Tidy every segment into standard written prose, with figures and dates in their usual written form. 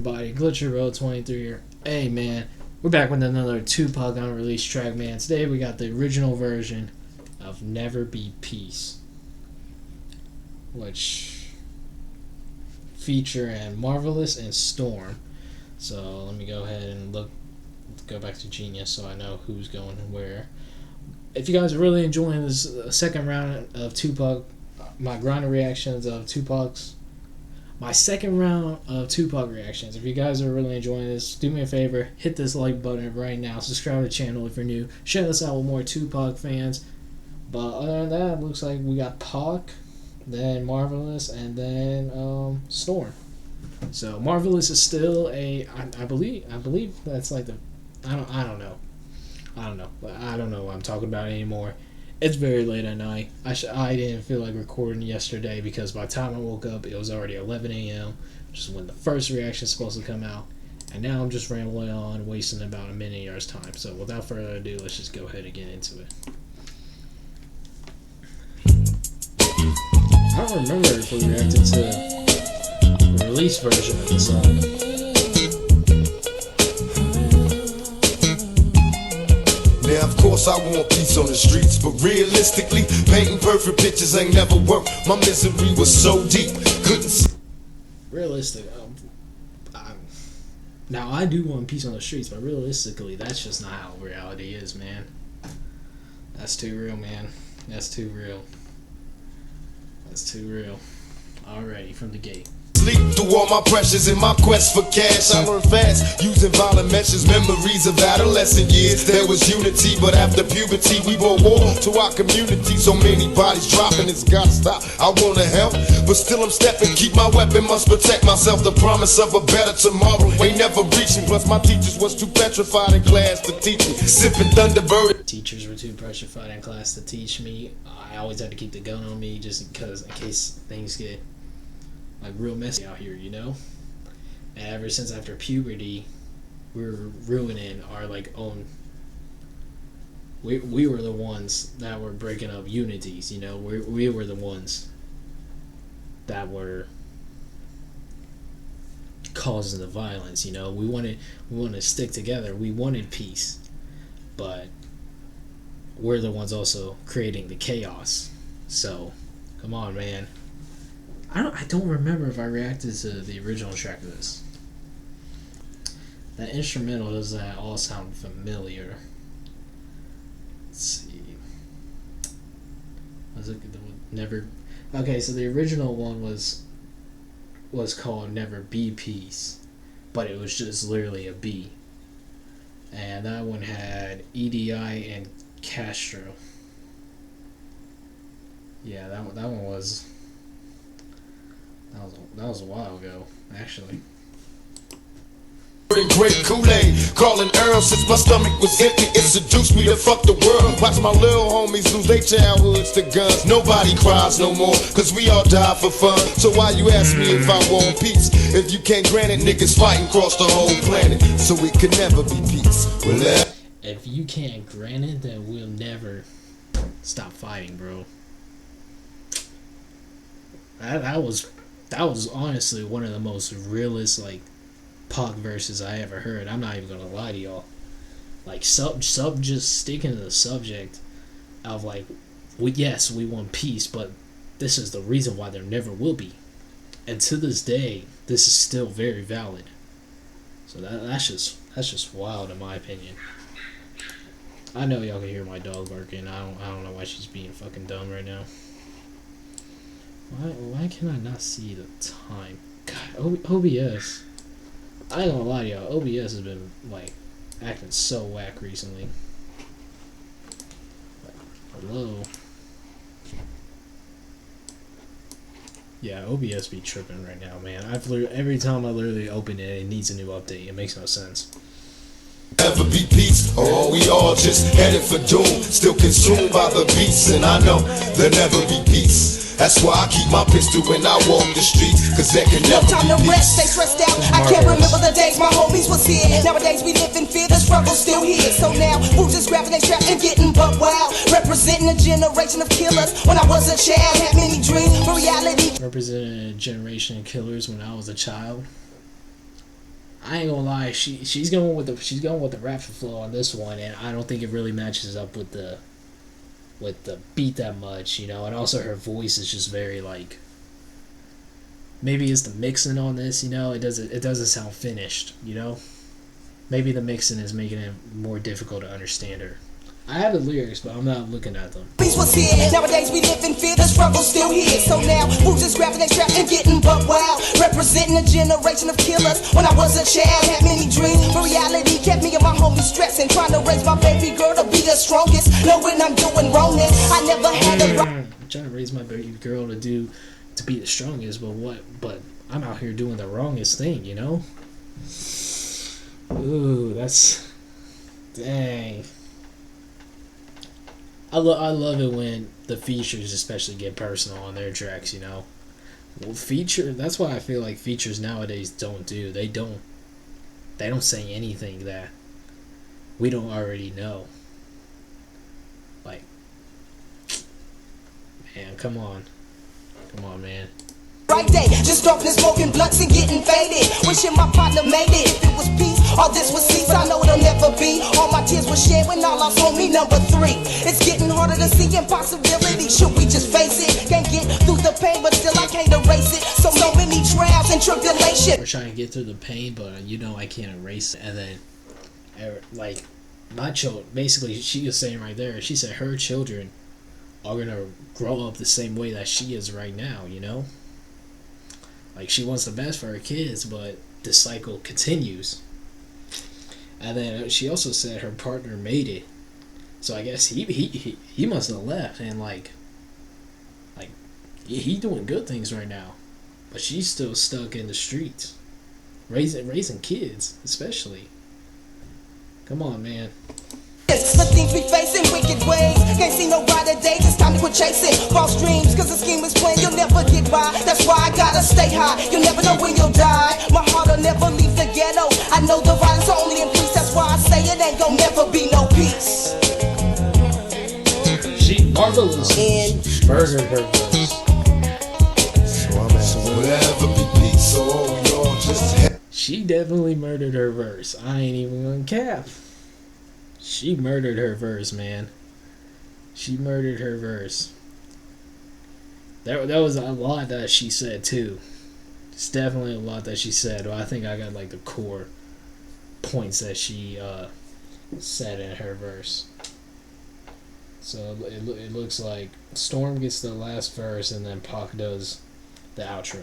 Everybody, Glitcher Road 23 here. Hey man, we're back with another Tupac unreleased track, man. Today we got the original version of Never Be Peace, which feature and Marvaless and Storm. So let me go ahead and go back to Genius so I know who's going and where. If you guys are really enjoying this second round of Tupac, my grinder reactions of my second round of Tupac reactions. If you guys are really enjoying this, do me a favor, hit this like button right now. Subscribe to the channel if you're new. Share this out with more Tupac fans. But other than that, it looks like we got Pac, then Marvaless, and then Storm. So Marvaless is still I believe that's like I don't know what I'm talking about anymore. It's very late at night. I didn't feel like recording yesterday because by the time I woke up, it was already 11 a.m., which is when the first reaction is supposed to come out. And now I'm just rambling on, wasting about a minute of yours time. So without further ado, let's just go ahead and get into it. I don't remember if we reacted to the release version of the song. Now, of course, I want peace on the streets, but realistically, painting perfect pictures ain't never worked. My misery was so deep, couldn't see. Realistic. Now, I do want peace on the streets, but realistically, that's just not how reality is, man. That's too real, man. That's too real. That's too real. Alrighty, from the gate. Sleep through all my pressures in my quest for cash. I learned fast, using violent measures, memories of adolescent years. There was unity, but after puberty, we brought war to our community. So many bodies dropping, it's gotta stop. I wanna help, but still I'm stepping. Keep my weapon, must protect myself. The promise of a better tomorrow ain't never reaching. Plus my teachers was too petrified in class to teach me. Sipping Thunderbird. Teachers were too petrified in class to teach me. I always had to keep the gun on me just because, in case things get like real messy out here, you know. And ever since after puberty, we were ruining our like own. We were the ones that were breaking up unities, you know. We were the ones that were causing the violence, you know. We wanted to stick together. We wanted peace, but we're the ones also creating the chaos. So, come on, man. I don't remember if I reacted to the original track of this. That instrumental, does that all sound familiar? Let's see. Was it Never? Okay, so the original one was called Never Be Peace, but it was just literally a B. And that one had EDI and Castro. Yeah, that one was. That was a while ago, actually. Great Kool-Aid, calling Earl since my stomach was empty. It seduced me to fuck the world. Watch my little homies lose their childhoods to guns. Nobody cries no more, cause we all die for fun. So why you ask me if I want peace? If you can't grant it, niggas fighting across the whole planet. So it could never be peace. If you can't grant it, then we'll never stop fighting, bro. That was honestly one of the most realist like Pac verses I ever heard. I'm not even gonna lie to y'all. Like sub just sticking to the subject of like, yes, we want peace, but this is the reason why there never will be. And to this day, this is still very valid. So that's just wild in my opinion. I know y'all can hear my dog barking. I don't know why she's being fucking dumb right now. Why can I not see the time? God, OBS. I ain't gonna lie to y'all. OBS has been like acting so whack recently. Hello. Yeah, OBS be tripping right now, man. Every time I literally open it, it needs a new update. It makes no sense. Never be peace, or we all just headed for doom. Still consumed by the beats, and I know there'll never be peace. That's why I keep my pistol when I walk the streets, cause there can never no time to rest, stay stressed out. I can't remember the days my homies was here. Nowadays we live in fear, the struggle's still here. So now, fools just grabbing their strap and getting buck wild. Representing a generation of killers. When I was a child, had many dreams for reality. Representing a generation of killers when I was a child. I ain't gonna lie, she's going with the rap flow on this one, and I don't think it really matches up with the beat that much, you know. And also her voice is just very like, maybe it's the mixing on this, you know. It doesn't sound finished, you know. Maybe the mixing is making it more difficult to understand her. I have the lyrics, but I'm not looking at them. Was here. Nowadays we live in fear, the struggle's still here. So now, who's just grabbing their strap and getting buck wild? Representing a generation of killers. When I was a child, had many dreams, but reality kept me and my homies stressing, trying to raise my baby girl to be the strongest. Knowing I'm doing wrongness, I never had a I'm trying to raise my baby girl to be the strongest, but I'm out here doing the wrongest thing, you know? Ooh, that's... Dang. I love it when the features especially get personal on their tracks, you know. Well, that's why I feel like features nowadays don't do. They don't say anything that we don't already know. Like, man, come on, man. right day, just dropping and smoking blunts and getting faded. Wishing my partner made it. If it was peace, all this was cease, I know it'll never be. All my tears were shed when I lost homie number 3. It's getting harder to see impossibility. Should we just face it? Can't get through the pain, but still I can't erase it. So many trials and tribulations. We're trying to get through the pain, but you know I can't erase it. And then, like, my children, basically, she was saying right there, she said her children are gonna grow up the same way that she is right now, you know? Like, she wants the best for her kids, but the cycle continues. And then she also said her partner made it. So I guess he must have left, and like he doing good things right now. But she's still stuck in the streets. Raising kids, especially. Come on, man. The things we face in wicked ways. Can't see no brighter days, it's time to quit chasing false dreams. Cause the scheme is plain, you'll never get by. That's why I gotta stay high, you'll never know when you'll die. My heart'll never leave the ghetto. I know the violence only increase. That's why I say it ain't gon' never be no peace. Marvaless murdered her verse. So whatever be peace, so all we all just She definitely murdered her verse. I ain't even gonna cap. She murdered her verse, man. She murdered her verse. That was a lot that she said, too. It's definitely a lot that she said. Well, I think I got, like, the core points that she said in her verse. So it looks like Storm gets the last verse, and then Pac does the outro.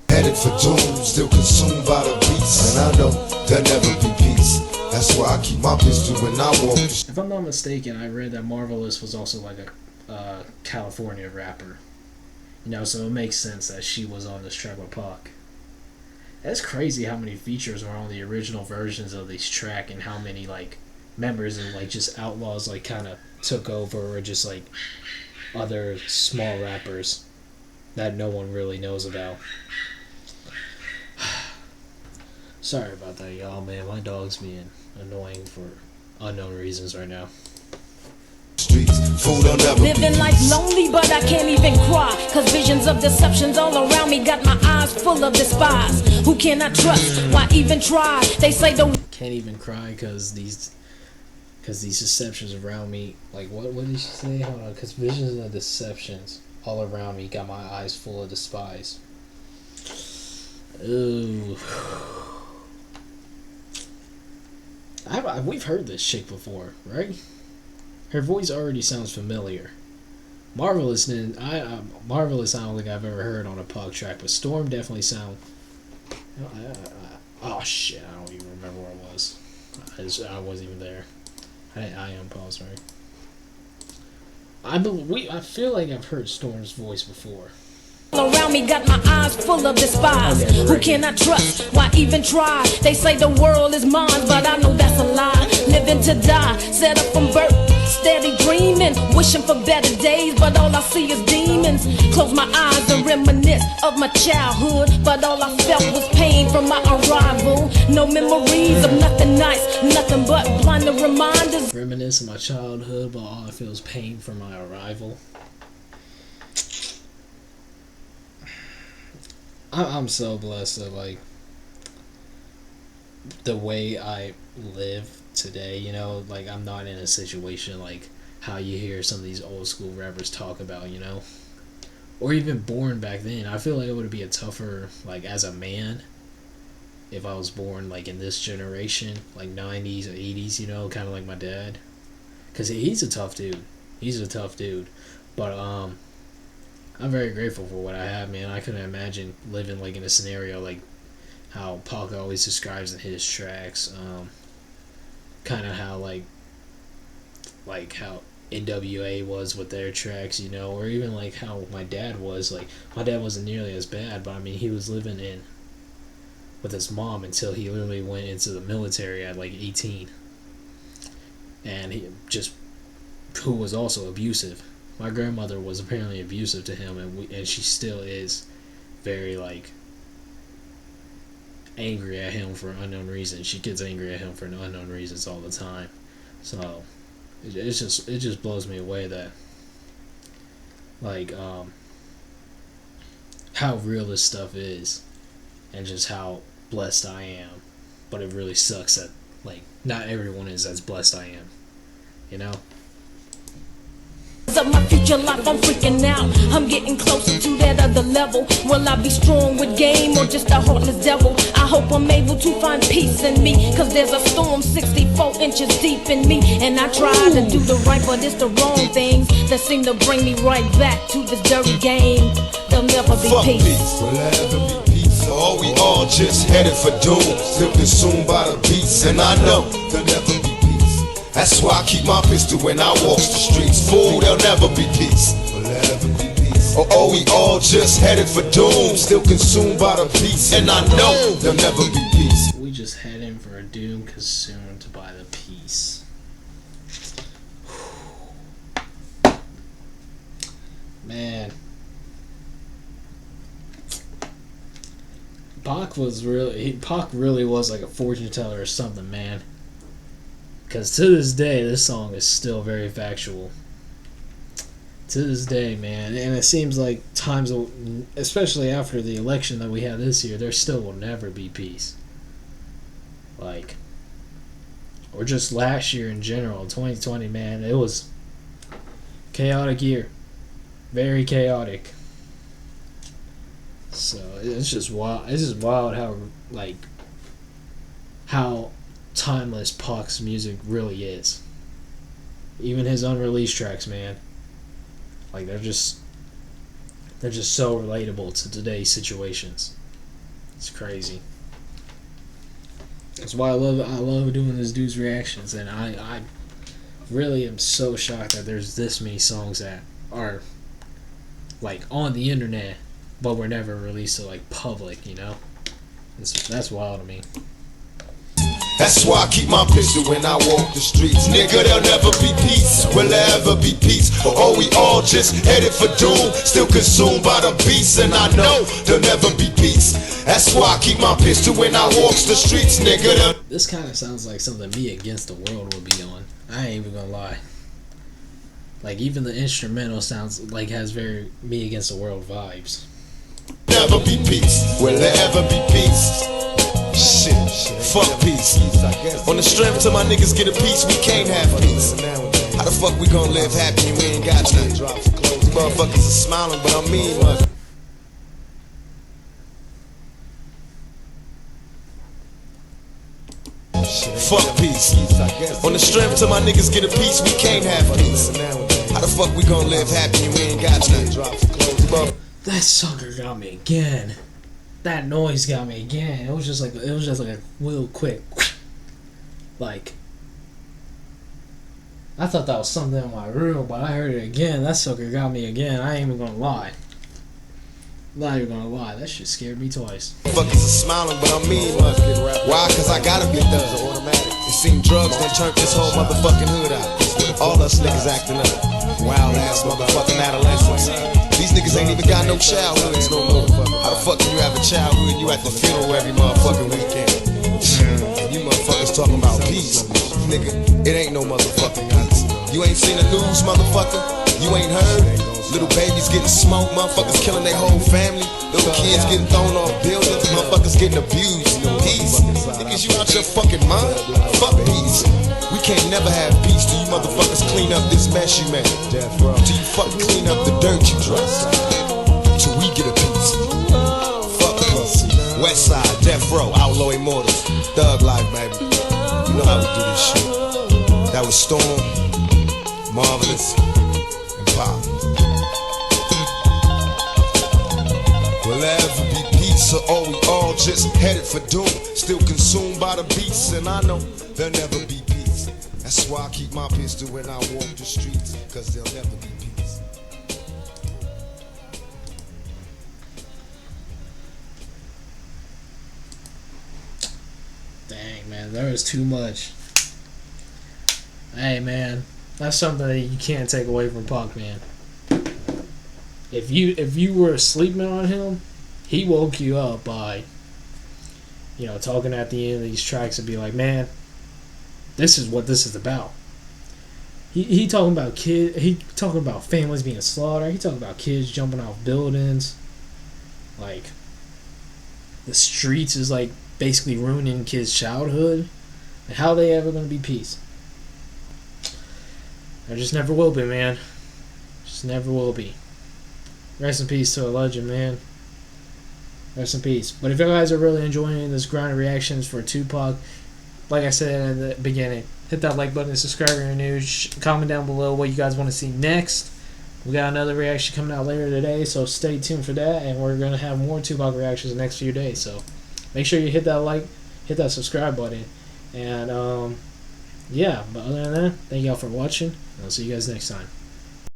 headed for doom, still consumed by the beast. And I know there'll never be peace. That's why I keep my pistol when I walk. If I'm not mistaken, I read that Marvaless was also like a California rapper. You know, so it makes sense that she was on this track with Pac. That's crazy how many features were on the original versions of this track, and how many like members and like just outlaws like kind of took over, or just like other small rappers that no one really knows about. Sorry about that, y'all, man. My dog's being annoying for unknown reasons right now. Living life lonely, but I can't even cry. Cause visions of deceptions all around me got my eyes full of despise. Who can I trust? Why even try? They say the can't even cry cause these deceptions around me. Like, what did she say? Hold on. Cause visions of deceptions all around me got my eyes full of despise. Ooh. We've heard this chick before, right? Her voice already sounds familiar. Marvaless, Marvaless, I don't think I've ever heard on a Pac track, but Storm definitely sound. Oh shit! I don't even remember where I was. I wasn't even there. I am paused, right? I feel like I've heard Storm's voice before. around me got my eyes full of despise. Who can I trust? Why even try? They say the world is mine, but I know that's a lie. Living to die, set up from birth, steady dreaming, wishing for better days, but all I see is demons. Close my eyes and reminisce of my childhood, but all I felt was pain from my arrival. No memories of nothing nice, nothing but blinding reminders. Reminisce of my childhood, but all I feel is pain from my arrival. I'm so blessed that, like, the way I live today, you know, like I'm not in a situation like how you hear some of these old school rappers talk about, you know, or even born back then. I feel like it would be a tougher, like as a man, if I was born like in this generation, like 90s or 80s, you know, kind of like my dad, because he's a tough dude. He's a tough dude, but I'm very grateful for what I have, man. I couldn't imagine living like in a scenario like how Pac always describes in his tracks, kind of how like how NWA was with their tracks, you know, or even like how my dad was. Like my dad wasn't nearly as bad, but I mean he was living in with his mom until he literally went into the military at like 18, and he just who was also abusive. My grandmother was apparently abusive to him, and she still is very like angry at him for unknown reasons. She gets angry at him for unknown reasons all the time. So it just blows me away that like how real this stuff is, and just how blessed I am. But it really sucks that like not everyone is as blessed I am, you know. Of my future life, I'm freaking out. I'm getting closer to that other level. Will I be strong with game or just a heartless devil? I hope I'm able to find peace in me, cause there's a storm 64 inches deep in me. And I try to do the right, but it's the wrong things that seem to bring me right back to this dirty game. There'll never be Fuck peace. Will ever be peace? Oh, we all just headed for doom, still consumed by the beats, and I know there'll never be peace. That's why I keep my pistol when I walk the streets. Fool, there'll never be peace. Will ever be peace? Oh, we all just headed for doom, still consumed by the beats, and I know there'll never be peace. We just heading for a doom consumed by the peace. Man, Pac really was like a fortune teller or something, man. Because to this day, this song is still very factual. To this day, man. And it seems like times, especially after the election that we had this year, there still will never be peace. Like, or just last year in general, 2020, man, it was chaotic year. Very chaotic. So, it's just wild. It's just wild how, like, how timeless Pac's music really is. Even his unreleased tracks, man, like they're just so relatable to today's situations. It's crazy. That's why I love doing this dude's reactions, and I really am so shocked that there's this many songs that are like on the internet but were never released to like public, you know. That's wild to me. That's why I keep my pistol when I walk the streets. Nigga, there'll never be peace. Will there ever be peace? Oh, we all just headed for doom, still consumed by the beast, and I know there'll never be peace. That's why I keep my pistol when I walk the streets, nigga. This kind of sounds like something Me Against the World would be on. I ain't even gonna lie. Like even the instrumental sounds like has very Me Against the World vibes. Never be peace. Will there ever be peace? Shit, fuck peace. On the strength till my niggas get a piece, we can't have peace. How the fuck we gon' live happy and we ain't got nothing? These motherfuckers are smiling, but I mean mother. Fuck peace. On the strength till my niggas get a piece, we can't have peace. How the fuck we gon' live happy and we ain't got nothing? That sucker got me again. That noise got me again. It was just like a real quick, like. I thought that was something in my room, but I heard it again. That sucker got me again. I ain't even gonna lie. Not even gonna lie. That shit scared me twice. Fuckers are smiling, but I mean why? Cause I gotta be done. It seems drugs done turned this whole motherfucking hood out. All us niggas acting up. Wild ass motherfucking adolescents. These niggas ain't even got no childhoods no more. How the fuck can you have a childhood? You at the funeral every motherfucking weekend. You motherfuckers talking about peace. Nigga, it ain't no motherfucking peace. You ain't seen the news, motherfucker? You ain't heard? Little babies getting smoked, motherfuckers killing their whole family. Little kids getting thrown off buildings, motherfuckers getting abused. Peace? Niggas, you out your fucking mind? Fuck peace. We can't never have peace till you motherfuckers clean up this mess you made. Till you fucking clean up the dirt you dressed. Till we get a piece. Fuck peace. West side, death row, outlaw immortals. Thug life, baby. You know how we do this shit. That was Storm, Marvelous, and Pop. Will there ever be peace, or are we all just headed for doom? Still consumed by the beasts, and I know there'll never be peace. That's why I keep my pistol when I walk the streets, cause there'll never be peace. Dang, man, there is too much. Hey, man, that's something that you can't take away from Pac, man. If you were sleeping on him, he woke you up by, talking at the end of these tracks and be like, man, this is what this is about. He talking about he talking about families being slaughtered. He talking about kids jumping off buildings. Like, the streets is like basically ruining kids' childhood. And how are they ever gonna be peace? There just never will be, man. Just never will be. Rest in peace to a legend, man. Rest in peace. But if you guys are really enjoying this grind reactions for Tupac, like I said in the beginning, hit that like button and subscribe if you're new. Comment down below what you guys want to see next. We got another reaction coming out later today, so stay tuned for that. And we're going to have more Tupac reactions the next few days. So make sure you hit that like, hit that subscribe button. And, yeah, but other than that, thank y'all for watching. And I'll see you guys next time.